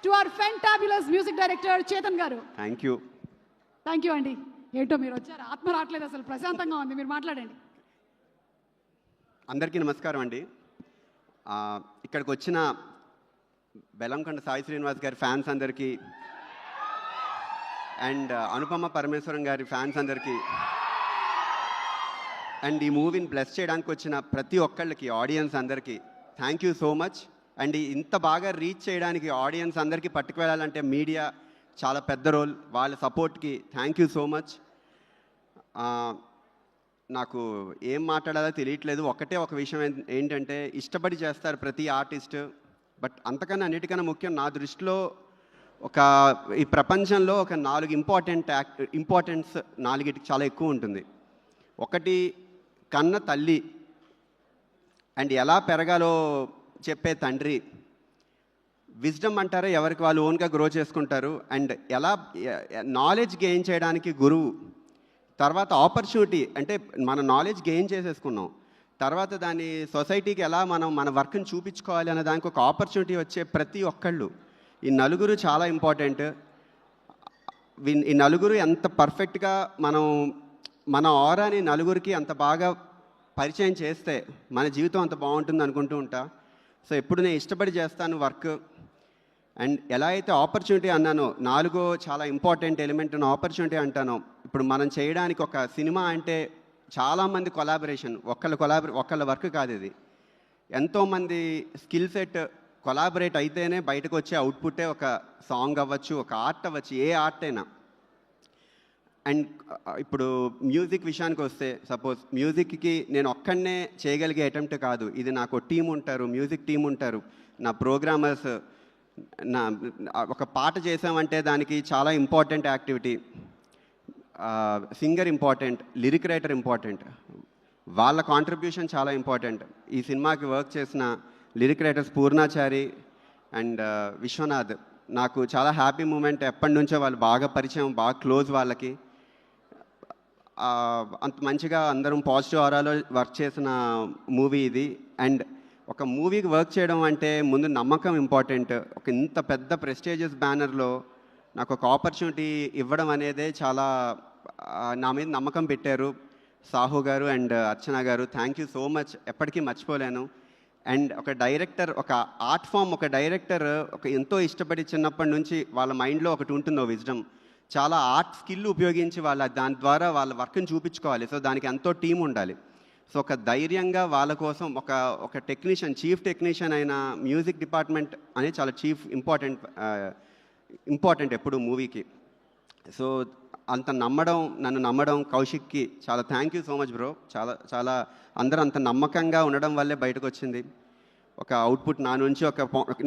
To our fantabulous music director Chetan garu. Thank you అండి. ఏంటో మీరు వచ్చారు, ఆత్మ రావట్లేదు, అసలు ప్రశాంతంగా ఉంది, మీరు మాట్లాడండి. అందరికీ నమస్కారం అండి. ఇక్కడికి వచ్చిన బెల్లంకొండ సాయి శ్రీనివాస్ గారి ఫ్యాన్స్ అందరికీ అండ్ అనుపమ పరమేశ్వరం గారి ఫ్యాన్స్ అందరికీ అండ్ ఈ మూవీని బ్లెస్ చేయడానికి వచ్చిన ప్రతి ఒక్కళ్ళకి, ఆడియన్స్ అందరికీ thank you so much. And ఇంత బాగా రీచ్ చేయడానికి ఆడియన్స్ అందరికీ పట్టుకువెళ్ళాలంటే మీడియా చాలా పెద్ద రోల్. వాళ్ళ సపోర్ట్కి థ్యాంక్ యూ సో మచ్. నాకు ఏం మాట్లాడాలో తెలియట్లేదు. ఒక విషయం ఏంటంటే, ఇష్టపడి చేస్తారు ప్రతి ఆర్టిస్ట్, బట్ అంతకన్నా అన్నిటికన్నా ముఖ్యం నా దృష్టిలో ఈ ప్రపంచంలో 4 ఇంపార్టెన్స్ 4కి చాలా ఎక్కువ ఉంటుంది. ఒకటి కన్న తల్లి అండ్ ఎలా పెరగాలో చెప్పే తండ్రి, విజ్డమ్ అంటారా ఎవరికి వాళ్ళు ఓన్గా గ్రో చేసుకుంటారు, అండ్ ఎలా నాలెడ్జ్ గెయిన్ చేయడానికి గురువు, తర్వాత ఆపర్చునిటీ అంటే మన నాలెడ్జ్ గెయిన్ చేసేసుకున్నాం, తర్వాత దాన్ని సొసైటీకి ఎలా మనం మన వర్క్ని చూపించుకోవాలి అనే దానికి ఒక ఆపర్చునిటీ వచ్చే ప్రతి ఒక్కళ్ళు, ఈ నలుగురు చాలా ఇంపార్టెంట్. ఈ నలుగురు ఎంత పర్ఫెక్ట్గా మన ఆరాని నలుగురికి అంత బాగా పరిచయం చేస్తే మన జీవితం అంత బాగుంటుంది అనుకుంటూ ఉంటా. సో ఎప్పుడు నేను ఇష్టపడి చేస్తాను వర్క్. అండ్ ఎలా అయితే ఆపర్చునిటీ అన్నానో, 4 చాలా ఇంపార్టెంట్ ఎలిమెంట్ ఉన్న ఆపర్చునిటీ అంటానో, ఇప్పుడు మనం చేయడానికి ఒక సినిమా అంటే చాలామంది కొలాబరేషన్, ఒక్కళ్ళ వర్క్ కాదు ఇది. ఎంతోమంది స్కిల్ సెట్ కొలాబరేట్ అయితేనే బయటకు వచ్చే అవుట్పుట్టే ఒక సాంగ్ అవ్వచ్చు, ఒక ఆర్ట్ అవ్వచ్చు, ఏ ఆర్ట్ అయినా. అండ్ ఇప్పుడు మ్యూజిక్ విషయానికి వస్తే, సపోజ్ మ్యూజిక్కి నేను ఒక్కడనే చేయగలిగే అటెంప్ట్ కాదు, ఇది నాకు టీం ఉంటారు, మ్యూజిక్ టీం ఉంటారు, నా ప్రోగ్రామర్స్. ఒక పాట చేసామంటే దానికి చాలా important activity, singer important, lyric writer important, వాళ్ళ కాంట్రిబ్యూషన్ చాలా ఇంపార్టెంట్. ఈ సినిమాకి వర్క్ చేసిన lyric writers Purnachari and Vishwanath నాకు చాలా హ్యాపీ మూమెంట్. ఎప్పటి నుంచో వాళ్ళు బాగా పరిచయం, బాగా క్లోజ్ వాళ్ళకి. అంత మంచిగా అందరం పాజిటివ్ ఆరాలో వర్క్ చేసిన మూవీ ఇది. అండ్ ఒక మూవీకి వర్క్ చేయడం అంటే ముందు నమ్మకం ఇంపార్టెంట్. ఇంత పెద్ద ప్రెస్టీజియస్ బ్యానర్లో నాకు ఒక ఆపర్చునిటీ ఇవ్వడం అనేదే చాలా, నా మీద నమ్మకం పెట్టారు సాహు గారు అండ్ అర్చన గారు. థ్యాంక్ యూ సో మచ్, ఎప్పటికీ మర్చిపోలేను. అండ్ ఒక డైరెక్టర్, ఒక ఆర్ట్ ఫామ్, ఒక డైరెక్టర్ ఎంతో ఇష్టపడి చిన్నప్పటి నుంచి వాళ్ళ మైండ్లో ఒకటి ఉంటుంది, విజ్డమ్, చాలా ఆర్ట్ స్కిల్ ఉపయోగించి దాని ద్వారా వాళ్ళ వర్క్ని చూపించుకోవాలి. సో దానికి ఎంతో టీం ఉండాలి. సో ఒక ధైర్యంగా వాళ్ళ కోసం ఒక టెక్నీషియన్, చీఫ్ టెక్నీషియన్ అయిన మ్యూజిక్ డిపార్ట్మెంట్ అనేది చాలా ఇంపార్టెంట్ ఎప్పుడు మూవీకి. సో అంత నన్ను నమ్మడం కౌశిక్కి చాలా thank you so much bro. చాలా అందరూ అంత నమ్మకంగా ఉండడం వల్లే బయటకు వచ్చింది ఒక అవుట్పుట్ నా నుంచి.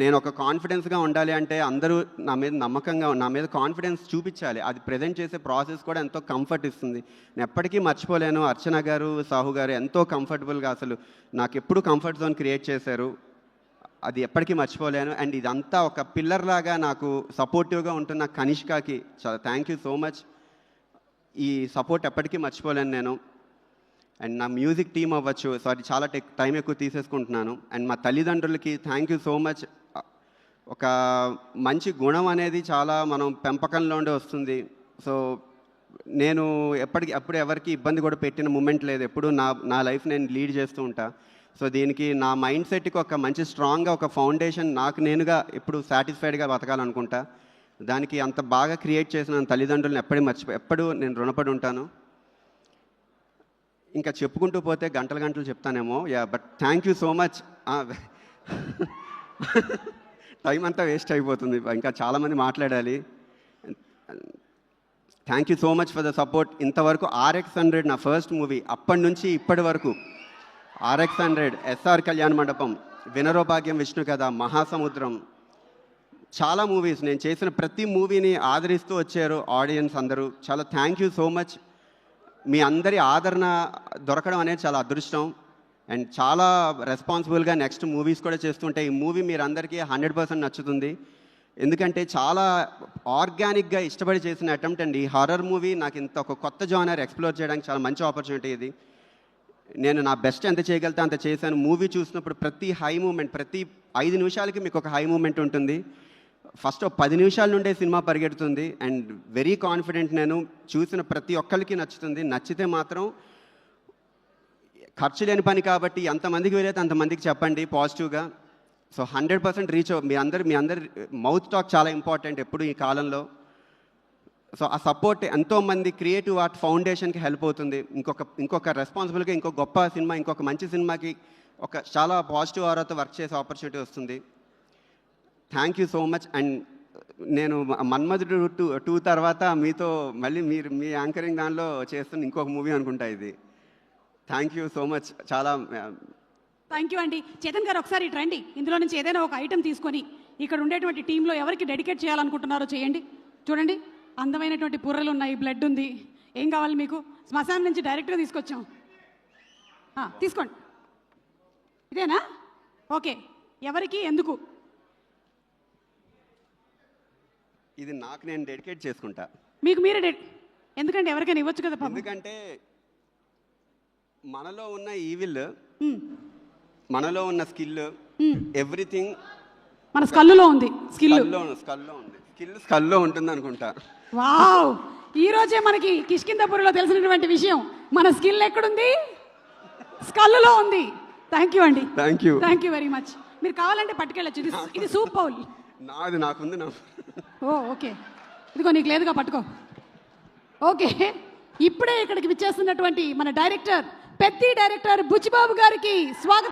నేను కాన్ఫిడెన్స్గా ఉండాలి అంటే అందరూ నా మీద నమ్మకంగా, నా మీద కాన్ఫిడెన్స్ చూపించాలి. అది ప్రజెంట్ చేసే ప్రాసెస్ కూడా ఎంతో కంఫర్ట్ ఇస్తుంది. నేను ఎప్పటికీ మర్చిపోలేను. అర్చన గారు, సాహు గారు ఎంతో కంఫర్టబుల్గా, అసలు నాకు ఎప్పుడు కంఫర్ట్ జోన్ క్రియేట్ చేశారు, అది ఎప్పటికీ మర్చిపోలేను. అండ్ ఇదంతా ఒక పిల్లర్ లాగా నాకు సపోర్టివ్గా ఉంటున్న కనిష్కకి చాలా థ్యాంక్ యూ సో మచ్. ఈ సపోర్ట్ ఎప్పటికీ మర్చిపోలేను నేను. అండ్ నా మ్యూజిక్ టీం అవ్వచ్చు, చాలా టైం ఎక్కువ తీసేసుకుంటున్నాను. అండ్ మా తల్లిదండ్రులకి థ్యాంక్ యూ సో మచ్. ఒక మంచి గుణం అనేది చాలా మనం పెంపకంలో ఉండే వస్తుంది. సో నేను ఎప్పుడు ఎవరికి ఇబ్బంది కూడా పెట్టిన మూమెంట్ లేదు. ఎప్పుడు నా లైఫ్ నేను లీడ్ చేస్తూ ఉంటా. సో దీనికి నా మైండ్ సెట్కి ఒక మంచి స్ట్రాంగ్గా ఒక ఫౌండేషన్, నాకు నేనుగా ఎప్పుడు సాటిస్ఫైడ్గా బతకాలనుకుంటా. దానికి అంత బాగా క్రియేట్ చేసిన తల్లిదండ్రులను ఎప్పుడు నేను రుణపడి ఉంటాను. ఇంకా చెప్పుకుంటూ పోతే గంటలు చెప్తానేమో. But thank you so much. Time అంతా వేస్ట్ అయిపోతుంది, ఇంకా చాలామంది మాట్లాడాలి. Thank you so much for the support. ఇంతవరకు RX100 నా ఫస్ట్ మూవీ, అప్పటి నుంచి ఇప్పటి వరకు RX100, SR కళ్యాణ మండపం, వినరోభాగ్యం, విష్ణు కథ, మహాసముద్రం, చాలా మూవీస్, నేను చేసిన ప్రతి మూవీని ఆదరిస్తూ వచ్చారు ఆడియన్స్ అందరూ. చాలా థ్యాంక్ యూ సో మచ్. మీ అందరి ఆదరణ దొరకడం అనేది చాలా అదృష్టం. అండ్ చాలా రెస్పాన్సిబుల్గా నెక్స్ట్ మూవీస్ కూడా చేస్తుంటే ఈ మూవీ మీరు అందరికీ 100% నచ్చుతుంది. ఎందుకంటే చాలా ఆర్గానిక్గా ఇష్టపడి చేసిన అటెంప్ట్ అండి. ఈ హారర్ మూవీ నాకు ఇంత ఒక కొత్త జానర్ ఎక్స్ప్లోర్ చేయడానికి చాలా మంచి ఆపర్చునిటీ ఇది. నేను నా బెస్ట్ ఎంత చేయగలితే అంత చేశాను. మూవీ చూసినప్పుడు ప్రతి హై మూమెంట్, ప్రతి 5 నిమిషాలకి మీకు ఒక హై మూమెంట్ ఉంటుంది. ఫస్ట్ 10 నిమిషాల నుండే సినిమా పరిగెడుతుంది అండ్ వెరీ కాన్ఫిడెంట్. నేను చూసిన ప్రతి ఒక్కరికి నచ్చుతుంది. నచ్చితే మాత్రం ఖర్చు లేని పని కాబట్టి ఎంతమందికి వీలైతే అంతమందికి చెప్పండి పాజిటివ్గా. సో 100% రీచ్ మీ అందరి మౌత్ టాక్ చాలా ఇంపార్టెంట్ ఎప్పుడు ఈ కాలంలో. సో ఆ సపోర్ట్ ఎంతోమంది క్రియేటివ్ ఆర్ట్ ఫౌండేషన్కి హెల్ప్ అవుతుంది. ఇంకొక రెస్పాన్సిబుల్గా ఇంకొక గొప్ప సినిమా, ఇంకొక మంచి సినిమాకి ఒక చాలా పాజిటివ్ ఆరాతో వర్క్ చేసే ఆపర్చునిటీ వస్తుంది. Thank you so much. And నేను మన్మధుడు 2 తర్వాత మీతో మళ్ళీ మీ యాంకరింగ్ దానిలో చేస్తున్న ఇంకొక మూవీ అనుకుంటా ఇది. Thank you so much. చాలా థ్యాంక్ యూ అండి. చేతన్ గారు ఒకసారి ఇటు రండి. ఇందులో నుంచి ఏదైనా ఒక ఐటెం తీసుకొని ఇక్కడ ఉండేటువంటి టీంలో ఎవరికి డెడికేట్ చేయాలనుకుంటున్నారో చేయండి. చూడండి, అందమైనటువంటి పుర్రలు ఉన్నాయి, బ్లడ్ ఉంది. ఏం కావాలి మీకు? శ్మశానం నుంచి డైరెక్ట్గా తీసుకొచ్చాం. తీసుకోండి. ఇదేనా? ఓకే. ఎవరికి, ఎందుకు? ఇది నాకు నేను డెడికేట్ చేసుకుంటా. మీకు మీరే ఎందుకంటే ఎవరికైనా ఇవ్వచ్చు కదా పాపం. ఎందుకంటే మనలో ఉన్న ఈవిల్, మనలో ఉన్న స్కిల్, ఎవ్రీథింగ్ మన స్కల్లో ఉంది. స్కల్లో ఉంటుంది అనుకుంటా. వావ్! ఈ రోజే మనకి కిష్కిందపురిలో తెలిసినటువంటి విషయం, మన స్కిల్ ఎక్కడుంది? స్కల్లో ఉంది. థ్యాంక్ యూ అండి. Thank you very much. మీరు కావాలంటే పట్టుకెళ్ళచ్చు. ఇది సూప్ బౌల్. నాకుంది. ఓ ఓకే. ఇదిగో నీకు లేదుగా, పట్టుకో. ఓకే, ఇప్పుడే ఇక్కడికి విచ్చేస్తున్నటువంటి మన డైరెక్టర్, పెద్ది డైరెక్టర్ బుచ్చిబాబు గారికి స్వాగతం.